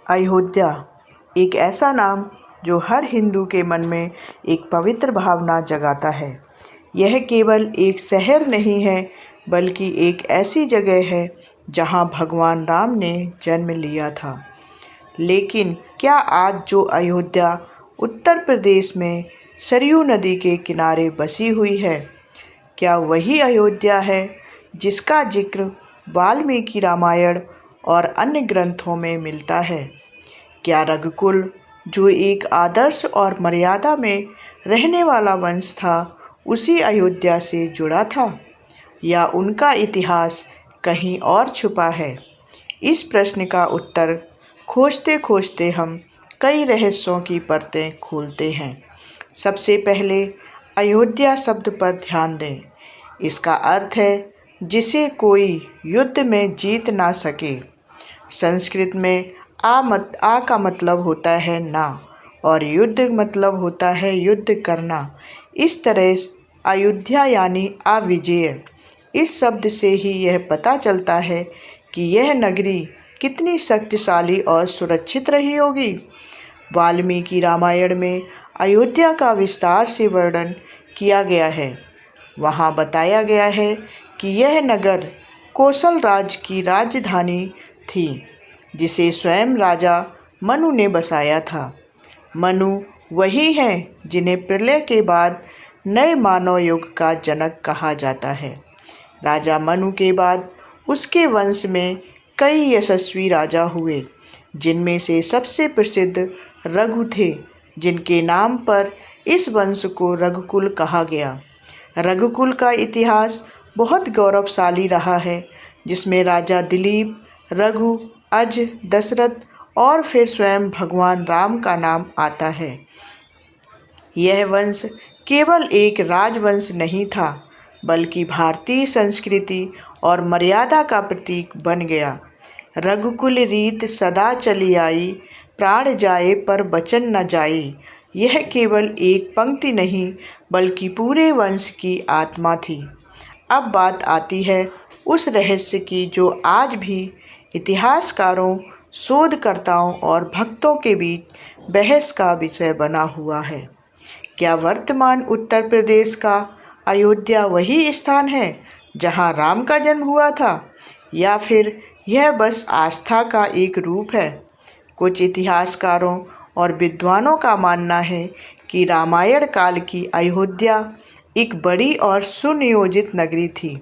अयोध्या एक ऐसा नाम जो हर हिंदू के मन में एक पवित्र भावना जगाता है। यह केवल एक शहर नहीं है, बल्कि एक ऐसी जगह है जहां भगवान राम ने जन्म लिया था। लेकिन क्या आज जो अयोध्या उत्तर प्रदेश में सरयू नदी के किनारे बसी हुई है, क्या वही अयोध्या है जिसका जिक्र वाल्मीकि रामायण और अन्य ग्रंथों में मिलता है? क्या रघुकुल, जो एक आदर्श और मर्यादा में रहने वाला वंश था, उसी अयोध्या से जुड़ा था, या उनका इतिहास कहीं और छुपा है? इस प्रश्न का उत्तर खोजते खोजते हम कई रहस्यों की परतें खोलते हैं। सबसे पहले अयोध्या शब्द पर ध्यान दें। इसका अर्थ है जिसे कोई युद्ध में जीत ना सके। संस्कृत में आ का मतलब होता है ना, और युद्ध मतलब होता है युद्ध करना। इस तरह अयोध्या यानी अविजेय। इस शब्द से ही यह पता चलता है कि यह नगरी कितनी शक्तिशाली और सुरक्षित रही होगी। वाल्मीकि रामायण में अयोध्या का विस्तार से वर्णन किया गया है। वहाँ बताया गया है कि यह नगर कौशल राज की राजधानी थी, जिसे स्वयं राजा मनु ने बसाया था। मनु वही हैं जिन्हें प्रलय के बाद नए मानव युग का जनक कहा जाता है। राजा मनु के बाद उसके वंश में कई यशस्वी राजा हुए, जिनमें से सबसे प्रसिद्ध रघु थे, जिनके नाम पर इस वंश को रघुकुल कहा गया। रघुकुल का इतिहास बहुत गौरवशाली रहा है, जिसमें राजा दिलीप, रघु, अज, दशरथ और फिर स्वयं भगवान राम का नाम आता है। यह वंश केवल एक राजवंश नहीं था, बल्कि भारतीय संस्कृति और मर्यादा का प्रतीक बन गया। रघुकुल रीत सदा चली आई, प्राण जाए पर बचन न जाई। यह केवल एक पंक्ति नहीं, बल्कि पूरे वंश की आत्मा थी। अब बात आती है उस रहस्य की जो आज भी इतिहासकारों, शोधकर्ताओं और भक्तों के बीच बहस का विषय बना हुआ है। क्या वर्तमान उत्तर प्रदेश का अयोध्या वही स्थान है जहां राम का जन्म हुआ था, या फिर यह बस आस्था का एक रूप है? कुछ इतिहासकारों और विद्वानों का मानना है कि रामायण काल की अयोध्या एक बड़ी और सुनियोजित नगरी थी,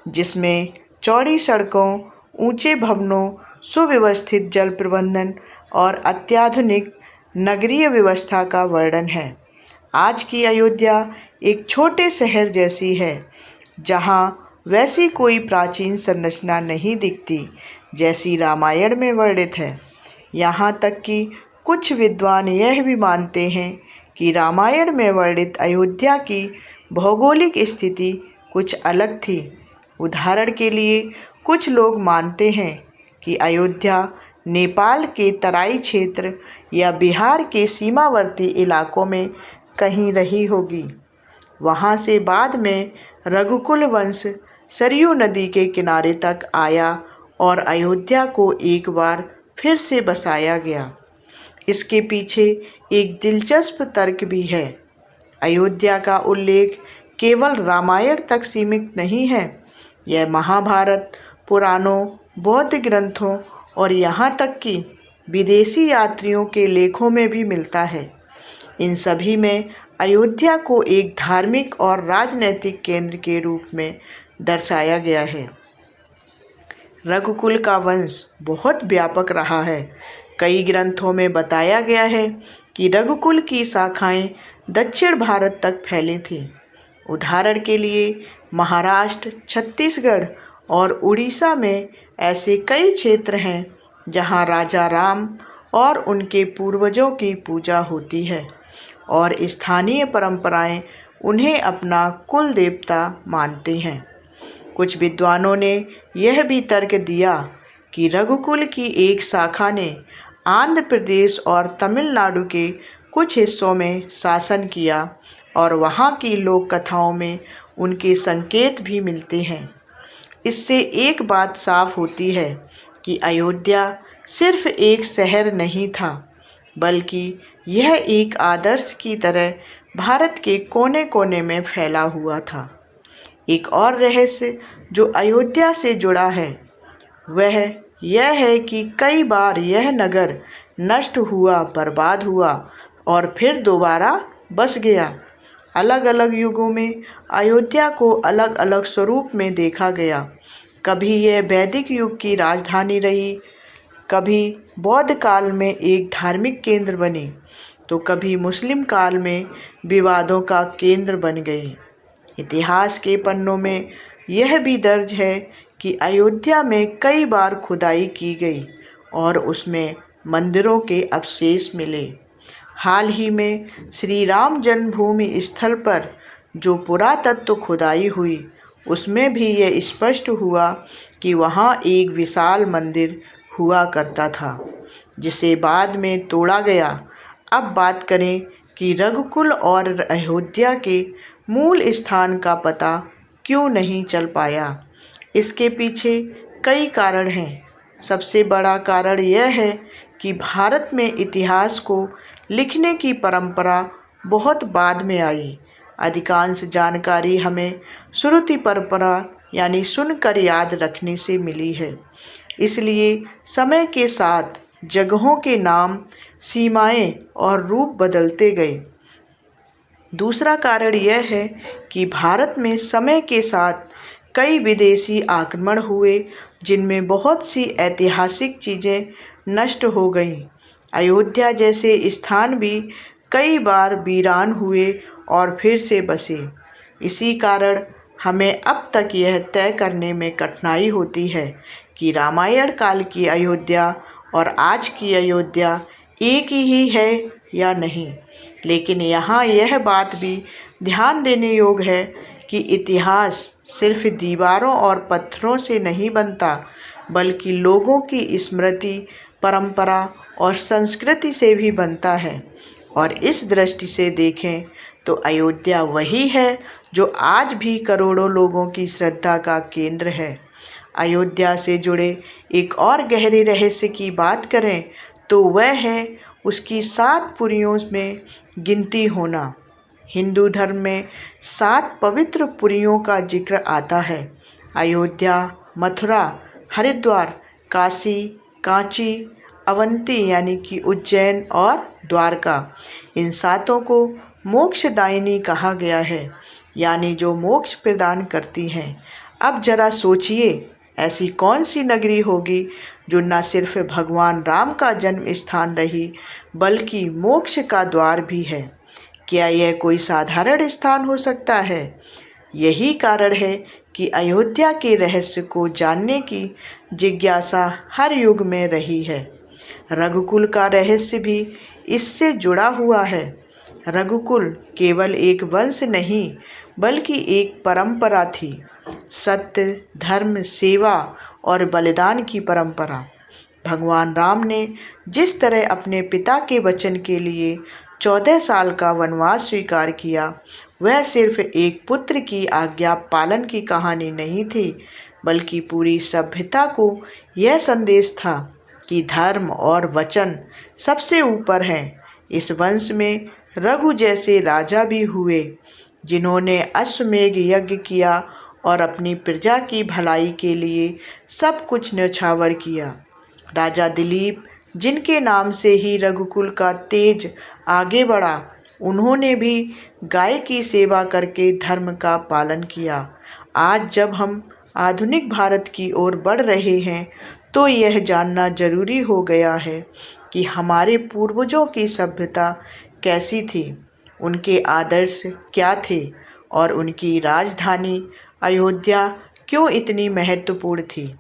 जिसमें चौड़ी सड़कों, ऊंचे भवनों, सुव्यवस्थित जल प्रबंधन और अत्याधुनिक नगरीय व्यवस्था का वर्णन है। आज की अयोध्या एक छोटे शहर जैसी है, जहां वैसी कोई प्राचीन संरचना नहीं दिखती जैसी रामायण में वर्णित है। यहाँ तक कि कुछ विद्वान यह भी मानते हैं कि रामायण में वर्णित अयोध्या की भौगोलिक स्थिति कुछ अलग थी। उदाहरण के लिए कुछ लोग मानते हैं कि अयोध्या नेपाल के तराई क्षेत्र या बिहार के सीमावर्ती इलाकों में कहीं रही होगी। वहाँ से बाद में रघुकुल वंश सरयू नदी के किनारे तक आया और अयोध्या को एक बार फिर से बसाया गया। इसके पीछे एक दिलचस्प तर्क भी है। अयोध्या का उल्लेख केवल रामायण तक सीमित नहीं है। यह महाभारत, पुराणों, बौद्ध ग्रंथों और यहाँ तक कि विदेशी यात्रियों के लेखों में भी मिलता है। इन सभी में अयोध्या को एक धार्मिक और राजनैतिक केंद्र के रूप में दर्शाया गया है। रघुकुल का वंश बहुत व्यापक रहा है। कई ग्रंथों में बताया गया है कि रघुकुल की शाखाएं दक्षिण भारत तक फैली थीं। उदाहरण के लिए महाराष्ट्र, छत्तीसगढ़ और उड़ीसा में ऐसे कई क्षेत्र हैं जहां राजा राम और उनके पूर्वजों की पूजा होती है, और स्थानीय परंपराएं उन्हें अपना कुल देवता मानते हैं। कुछ विद्वानों ने यह भी तर्क दिया कि रघुकुल की एक शाखा ने आंध्र प्रदेश और तमिलनाडु के कुछ हिस्सों में शासन किया, और वहाँ की लोक कथाओं में उनके संकेत भी मिलते हैं। इससे एक बात साफ होती है कि अयोध्या सिर्फ एक शहर नहीं था, बल्कि यह एक आदर्श की तरह भारत के कोने कोने में फैला हुआ था। एक और रहस्य जो अयोध्या से जुड़ा है वह यह है कि कई बार यह नगर नष्ट हुआ, बर्बाद हुआ और फिर दोबारा बस गया। अलग अलग युगों में अयोध्या को अलग अलग स्वरूप में देखा गया। कभी यह वैदिक युग की राजधानी रही, कभी बौद्ध काल में एक धार्मिक केंद्र बनी, तो कभी मुस्लिम काल में विवादों का केंद्र बन गई। इतिहास के पन्नों में यह भी दर्ज है कि अयोध्या में कई बार खुदाई की गई और उसमें मंदिरों के अवशेष मिले। हाल ही में श्री राम जन्मभूमि स्थल पर जो पुरातत्व खुदाई हुई, उसमें भी यह स्पष्ट हुआ कि वहाँ एक विशाल मंदिर हुआ करता था, जिसे बाद में तोड़ा गया। अब बात करें कि रघुकुल और अयोध्या के मूल स्थान का पता क्यों नहीं चल पाया। इसके पीछे कई कारण हैं। सबसे बड़ा कारण यह है कि भारत में इतिहास को लिखने की परंपरा बहुत बाद में आई। अधिकांश जानकारी हमें श्रुति परंपरा यानी सुनकर याद रखने से मिली है। इसलिए समय के साथ जगहों के नाम, सीमाएं और रूप बदलते गए। दूसरा कारण यह है कि भारत में समय के साथ कई विदेशी आक्रमण हुए, जिनमें बहुत सी ऐतिहासिक चीज़ें नष्ट हो गईं। अयोध्या जैसे स्थान भी कई बार वीरान हुए और फिर से बसे। इसी कारण हमें अब तक यह तय करने में कठिनाई होती है कि रामायण काल की अयोध्या और आज की अयोध्या एक ही है या नहीं। लेकिन यहाँ यह बात भी ध्यान देने योग्य है कि इतिहास सिर्फ दीवारों और पत्थरों से नहीं बनता, बल्कि लोगों की स्मृति, परंपरा और संस्कृति से भी बनता है। और इस दृष्टि से देखें तो अयोध्या वही है जो आज भी करोड़ों लोगों की श्रद्धा का केंद्र है। अयोध्या से जुड़े एक और गहरे रहस्य की बात करें तो वह है उसकी 7 पुरियों में गिनती होना। हिंदू धर्म में 7 पवित्र पुरियों का जिक्र आता है। अयोध्या, मथुरा, हरिद्वार, काशी, कांची, अवंती यानी कि उज्जैन और द्वारका, इन 7 को मोक्षदायिनी कहा गया है, यानी जो मोक्ष प्रदान करती हैं। अब जरा सोचिए, ऐसी कौन सी नगरी होगी जो न सिर्फ भगवान राम का जन्म स्थान रही, बल्कि मोक्ष का द्वार भी है। क्या यह कोई साधारण स्थान हो सकता है? यही कारण है कि अयोध्या के रहस्य को जानने की जिज्ञासा हर युग में रही है। रघुकुल का रहस्य भी इससे जुड़ा हुआ है। रघुकुल केवल एक वंश नहीं, बल्कि एक परंपरा थी। सत्य, धर्म, सेवा और बलिदान की परंपरा। भगवान राम ने जिस तरह अपने पिता के वचन के लिए 14 साल का वनवास स्वीकार किया, वह सिर्फ एक पुत्र की आज्ञा पालन की कहानी नहीं थी, बल्कि पूरी सभ्यता को यह संदेश था कि धर्म और वचन सबसे ऊपर हैं। इस वंश में रघु जैसे राजा भी हुए, जिन्होंने अश्वमेध यज्ञ किया और अपनी प्रजा की भलाई के लिए सब कुछ न्यौछावर किया। राजा दिलीप, जिनके नाम से ही रघुकुल का तेज आगे बढ़ा, उन्होंने भी गाय की सेवा करके धर्म का पालन किया। आज जब हम आधुनिक भारत की ओर बढ़ रहे हैं, तो यह जानना जरूरी हो गया है कि हमारे पूर्वजों की सभ्यता कैसी थी, उनके आदर्श क्या थे और उनकी राजधानी अयोध्या क्यों इतनी महत्वपूर्ण थी।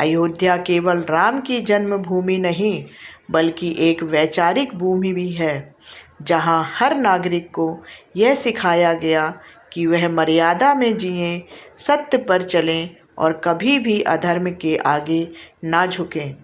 अयोध्या केवल राम की जन्मभूमि नहीं, बल्कि एक वैचारिक भूमि भी है, जहां हर नागरिक को यह सिखाया गया कि वह मर्यादा में जिएं, सत्य पर चलें और कभी भी अधर्म के आगे ना झुकें।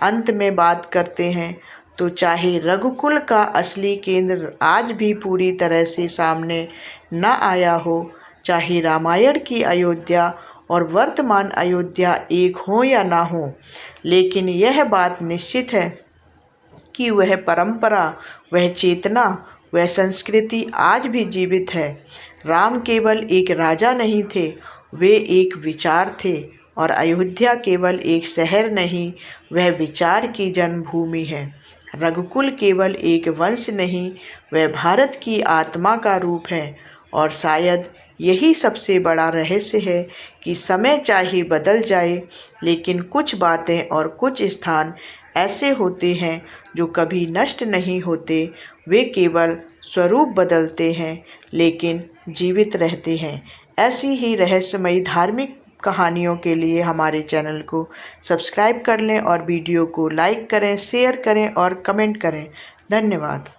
अंत में बात करते हैं तो चाहे रघुकुल का असली केंद्र आज भी पूरी तरह से सामने न आया हो, चाहे रामायण की अयोध्या और वर्तमान अयोध्या एक हो या ना हो, लेकिन यह बात निश्चित है कि वह परंपरा, वह चेतना, वह संस्कृति आज भी जीवित है। राम केवल एक राजा नहीं थे, वे एक विचार थे, और अयोध्या केवल एक शहर नहीं, वह विचार की जन्मभूमि है। रघुकुल केवल एक वंश नहीं, वह भारत की आत्मा का रूप है। और शायद यही सबसे बड़ा रहस्य है कि समय चाहे बदल जाए, लेकिन कुछ बातें और कुछ स्थान ऐसे होते हैं जो कभी नष्ट नहीं होते। वे केवल स्वरूप बदलते हैं, लेकिन जीवित रहते हैं। ऐसी ही रहस्यमयी धार्मिक कहानियों के लिए हमारे चैनल को सब्सक्राइब कर लें और वीडियो को लाइक करें, शेयर करें और कमेंट करें। धन्यवाद।